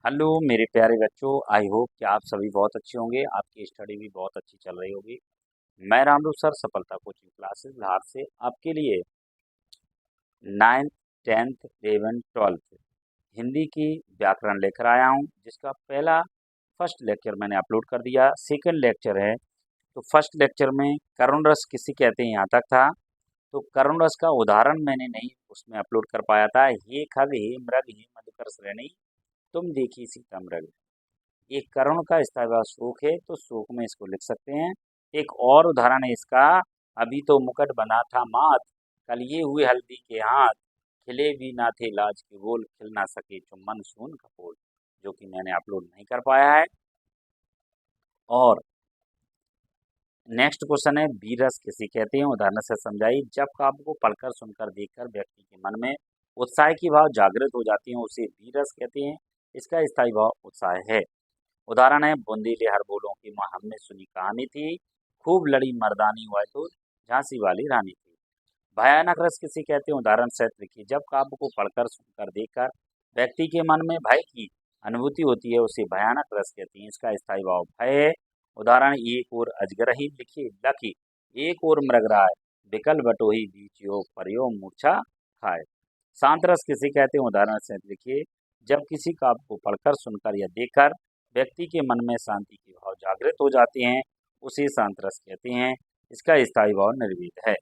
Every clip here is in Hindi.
हेलो मेरे प्यारे बच्चों। आई होप कि आप सभी बहुत अच्छे होंगे, आपकी स्टडी भी बहुत अच्छी चल रही होगी। मैं रामरू सर सफलता कोचिंग क्लासेस बिहार से आपके लिए 9th 10th 11th 12th Hindi की व्याकरण लेकर आया हूं, जिसका पहला फर्स्ट लेक्चर मैंने अपलोड कर दिया। सेकंड लेक्चर है, तो फर्स्ट लेक्चर में करुण रस किसे कहते हैं यहाँ तक था। तो करुण रस का उदाहरण मैंने नहीं उसमें अपलोड कर पाया था। हे खग हे मृग हे मधुकर श्रेणी तुम देखी सीता मृग। एक करुण का स्थायी शोक है, तो शोक में इसको लिख सकते हैं। एक और उदाहरण है इसका, अभी तो मुकुट बना था मात, कलिए हुए हल्दी के हाथ, खिले भी ना थे लाज के बोल, खिल ना सके चुम्बन सून कपोल, जो कि मैंने अपलोड नहीं कर पाया है। और नेक्स्ट क्वेश्चन है, बीरस किसे कहते हैं, उदाहरण से समझाइए। जब काव्य को पढ़कर सुनकर देखकर व्यक्ति के मन में उत्साह की भाव जागृत हो जाती है, उसे बीरस कहते हैं। इसका स्थायी भाव उत्साह है। उदाहरण है, बूंदीले हर बोलों की माँ हमने सुनी कहानी थी, खूब लड़ी मर्दानी हुआ तो झांसी वाली रानी थी। भयानक रस किसे कहते हैं, उदाहरण सहित लिखिए। जब काव्य को पढ़कर सुनकर देखकर व्यक्ति के मन में भय की अनुभूति होती है, उसे भयानक रस कहते हैं। इसका स्थायी भाव भय है। उदाहरण, एक और अजगर ही लिखिए लखी, एक और मृगराय, विकल बटोही बीच योग परयो मूर्छा खाए। शांत रस किसे कहते हैं, उदाहरण सहित लिखिए। जब किसी काव्य को पढ़कर सुनकर या देखकर व्यक्ति के मन में शांति के भाव जागृत हो जाते हैं, उसे शांत रस कहते हैं। इसका स्थायी भाव निर्भीत है।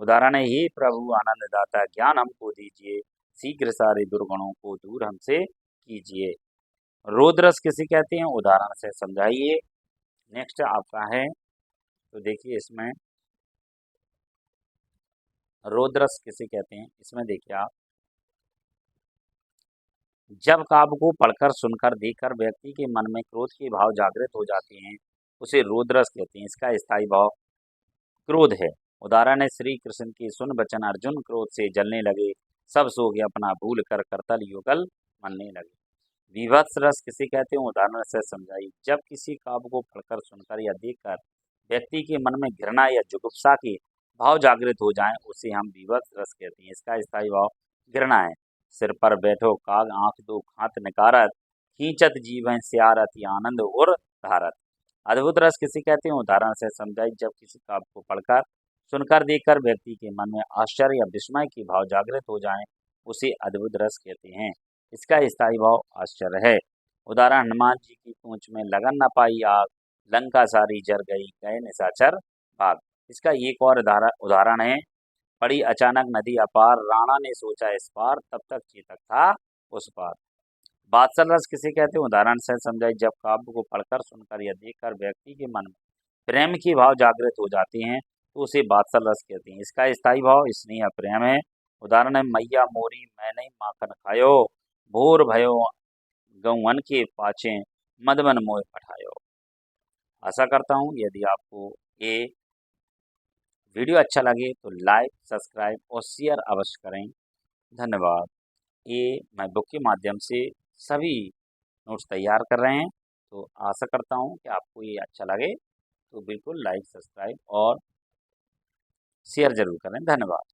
उदाहरण है, हे प्रभु आनंददाता ज्ञान हमको दीजिए, शीघ्र सारे दुर्गुणों को दूर हमसे कीजिए। रोदरस किसे कहते हैं, उदाहरण से समझाइए। नेक्स्ट आपका है, तो देखिए इसमें रोदरस किसे कहते हैं, इसमें देखिए आप, जब काव्य को पढ़कर सुनकर देखकर व्यक्ति के मन में क्रोध के भाव जागृत हो जाते हैं, उसे रोदरस कहते हैं। इसका स्थायी भाव क्रोध है। उदाहरण है, श्री कृष्ण की सुन वचन अर्जुन क्रोध से जलने लगे, सब सो गए अपना भूल कर करतल युगल मनने लगे। विभत्स रस किसे कहते हैं, उदाहरण से समझाइए। जब किसी काव्य को पढ़कर सुनकर या देखकर व्यक्ति के मन में घृणा या जुगुप्सा के भाव जागृत हो जाएं, उसे हम विभत्स रस कहते हैं। इसका स्थायी भाव घृणा है। सिर पर बैठो काग आंख दो खात निकारत, खींचत जीवन स्यारत आनंद और धारत। अद्भुत रस किसे कहते हैं, उदाहरण से समझाइए। जब किसी काव्य को पढ़कर सुनकर देखकर व्यक्ति के मन में आश्चर्य या विस्मय के भाव जागृत हो जाएं, उसे अद्भुत रस कहते हैं। इसका स्थायी भाव आश्चर्य है। उदाहरण, हनुमान जी की पूंछ में लगन न पाई आग, लंका सारी जर गई गए निशाचर भाग। इसका एक और उदाहरण है, पड़ी अचानक नदी अपार, राणा ने सोचा इस पार, तब तक चेतक था उस पार। बात्सल रस किसे कहते हैं, उदाहरण से समझाइए। जब काव्य को पढ़कर सुनकर या देखकर व्यक्ति के मन में प्रेम के भाव जागृत हो जाते हैं, तो उसे बात्सल रस कहते हैं। इसका स्थायी भाव स्नेह प्रेम है। उदाहरण है, मैया मोरी मैंने माखन खायो, भोर भयो गौवन के पाछे, मदमन मोह पठायो। आशा करता हूँ यदि आपको ये वीडियो अच्छा लगे तो लाइक सब्सक्राइब और शेयर अवश्य करें। धन्यवाद। ये मैं बुक के माध्यम से सभी नोट्स तैयार कर रहे हैं, तो आशा करता हूँ कि आपको ये अच्छा लगे, तो बिल्कुल लाइक सब्सक्राइब और शेयर जरूर करें। धन्यवाद।